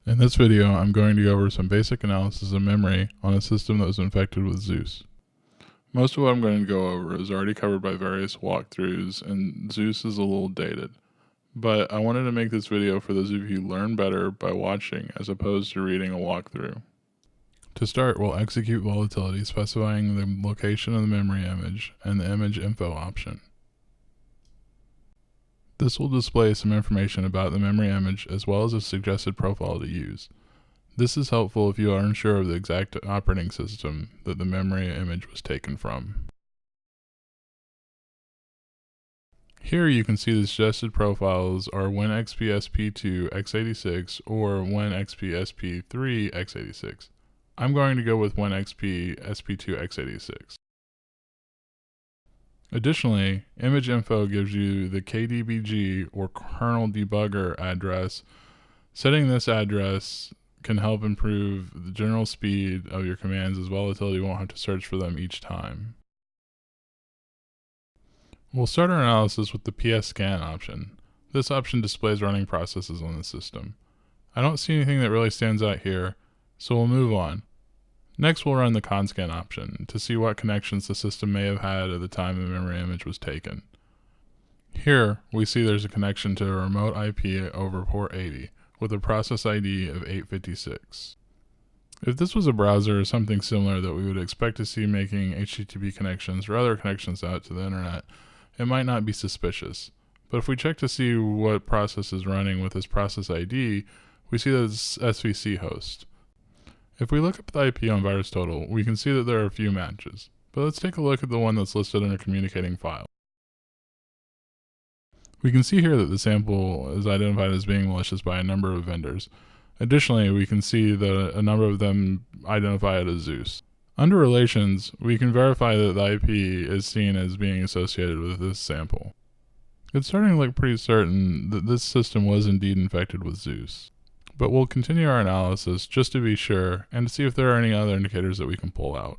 In this video, I'm going to go over some basic analysis of memory on a system that was infected with Zeus. Most of what I'm going to go over is already covered by various walkthroughs, and Zeus is a little dated. But I wanted to make this video for those of you who learn better by watching as opposed to reading a walkthrough. To start, we'll execute Volatility, specifying the location of the memory image and the image info option. This will display some information about the memory image as well as a suggested profile to use. This is helpful if you are unsure of the exact operating system that the memory image was taken from. Here you can see the suggested profiles are WinXP-SP2 x86 or WinXP-SP3 x86. I'm going to go with WinXP-SP2 x86. Additionally, image info gives you the KDBG or kernel debugger address. Setting this address can help improve the general speed of your commands, as Volatility won't have to search for them each time. We'll start our analysis with the PSScan option. This option displays running processes on the system. I don't see anything that really stands out here, so we'll move on. Next, we'll run the conscan option to see what connections the system may have had at the time the memory image was taken. Here, we see there's a connection to a remote IP over port 80 with a process ID of 856. If this was a browser or something similar that we would expect to see making HTTP connections or other connections out to the internet, it might not be suspicious. But if we check to see what process is running with this process ID, we see that it's SVC host. If we look up the IP on VirusTotal, we can see that there are a few matches. But let's take a look at the one that's listed in a communicating file. We can see here that the sample is identified as being malicious by a number of vendors. Additionally, we can see that a number of them identify it as Zeus. Under relations, we can verify that the IP is seen as being associated with this sample. It's starting to look pretty certain that this system was indeed infected with Zeus. But we'll continue our analysis just to be sure and to see if there are any other indicators that we can pull out.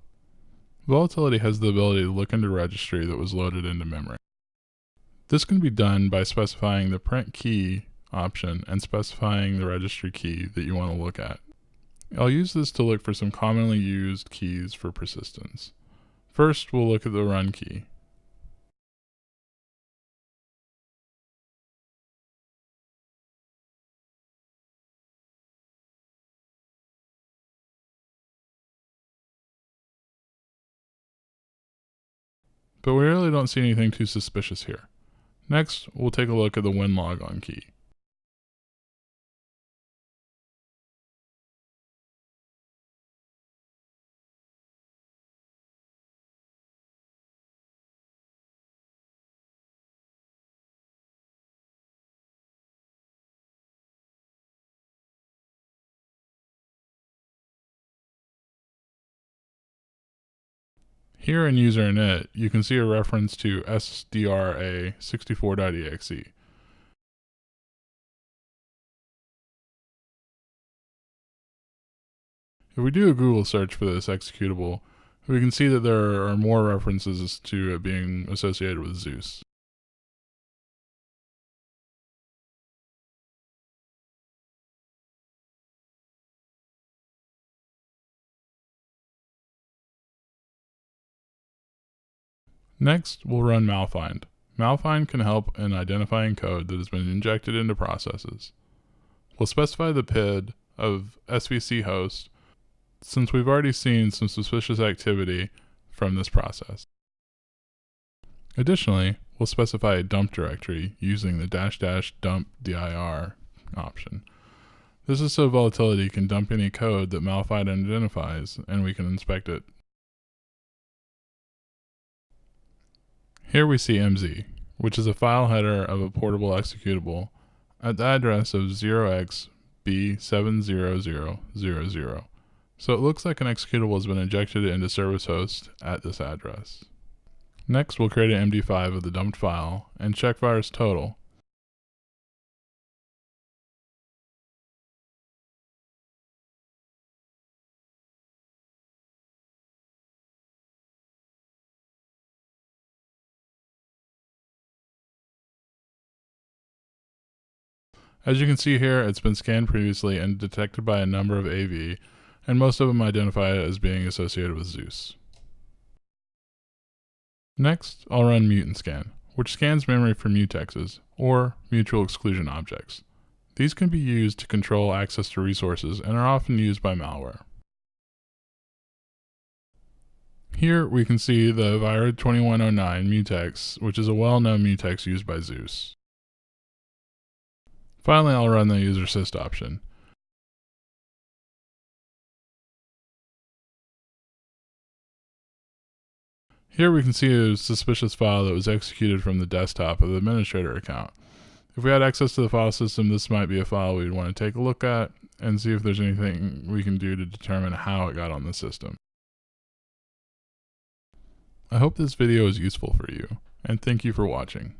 Volatility has the ability to look into registry that was loaded into memory. This can be done by specifying the print key option and specifying the registry key that you want to look at. I'll use this to look for some commonly used keys for persistence. First, we'll look at the run key. But we really don't see anything too suspicious here. Next, we'll take a look at the winlogon key. Here in user init, you can see a reference to sdra64.exe. If we do a Google search for this executable, we can see that there are more references to it being associated with Zeus. Next, we'll run malfind. Malfind can help in identifying code that has been injected into processes. We'll specify the PID of SVC host since we've already seen some suspicious activity from this process. Additionally, we'll specify a dump directory using the --dump dir option. This is so Volatility can dump any code that malfind identifies and we can inspect it. Here we see MZ, which is a file header of a portable executable at the address of 0xb70000. So it looks like an executable has been injected into service host at this address. Next, we'll create an MD5 of the dumped file and check VirusTotal. As you can see here, it's been scanned previously and detected by a number of AV, and most of them identify it as being associated with Zeus. Next, I'll run mute and scan, which scans memory for mutexes, or mutual exclusion objects. These can be used to control access to resources and are often used by malware. Here we can see the Virid 2109 mutex, which is a well-known mutex used by Zeus. Finally, I'll run the user assist option. Here we can see a suspicious file that was executed from the desktop of the administrator account. If we had access to the file system, this might be a file we'd want to take a look at and see if there's anything we can do to determine how it got on the system. I hope this video is useful for you, and thank you for watching.